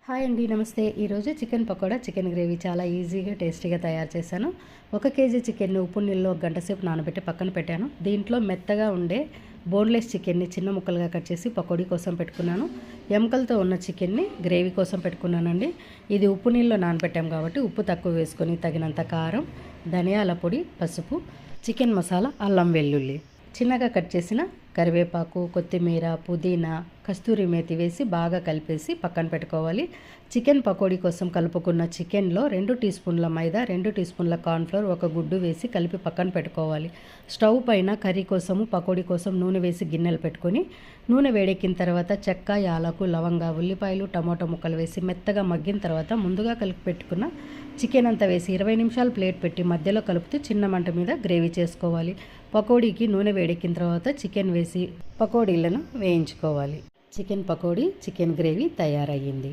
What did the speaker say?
Hi అండి, నమస్తే. ఈరోజు చికెన్ పకోడా, చికెన్ గ్రేవీ చాలా ఈజీగా టేస్టీగా తయారు చేశాను. 1 కేజీ చికెన్ను ఉప్పు నీళ్ళలో 1 గంట సేపు నానబెట్టి పక్కన పెట్టాను. దీంట్లో మెత్తగా ఉండే బోన్లెస్ చికెన్ని చిన్న ముక్కలుగా కట్ చేసి పకోడీ కోసం పెట్టుకున్నాను. ఎముకలతో ఉన్న చికెన్ని గ్రేవీ కోసం పెట్టుకున్నానండి. ఇది ఉప్పు నీళ్ళలో నానబెట్టాం కాబట్టి ఉప్పు తక్కువ వేసుకొని తగినంత కారం, ధనియాల పొడి, పసుపు, చికెన్ మసాలా, అల్లం వెల్లుల్లి, చిన్నగా కట్ చేసిన కరివేపాకు, కొత్తిమీర, పుదీనా, కస్తూరి మేతి వేసి బాగా కలిపేసి పక్కన పెట్టుకోవాలి. చికెన్ పకోడీ కోసం కలుపుకున్న చికెన్లో 2 టీ స్పూన్ల మైదా, 2 టీ స్పూన్ల కార్న్ఫ్లోర్, 1 గుడ్డు వేసి కలిపి పక్కన పెట్టుకోవాలి. స్టవ్ పైన కర్రీ కోసము, పకోడీ కోసం నూనె వేసి గిన్నెలు పెట్టుకొని నూనె వేడెక్కిన తర్వాత చెక్క, యాలకు, లవంగ, ఉల్లిపాయలు, టమోటా ముక్కలు వేసి మెత్తగా మగ్గిన తర్వాత ముందుగా కలిపి పెట్టుకున్న చికెన్ అంతా వేసి 20 నిమిషాలు ప్లేట్ పెట్టి మధ్యలో కలుపుతూ చిన్న మంట మీద గ్రేవీ చేసుకోవాలి. పకోడీకి నూనె వేడెక్కిన తర్వాత చికెన్ వేసి పకోడీలను వేయించుకోవాలి. Chicken pakodi, chicken gravy తయారయ్యింది.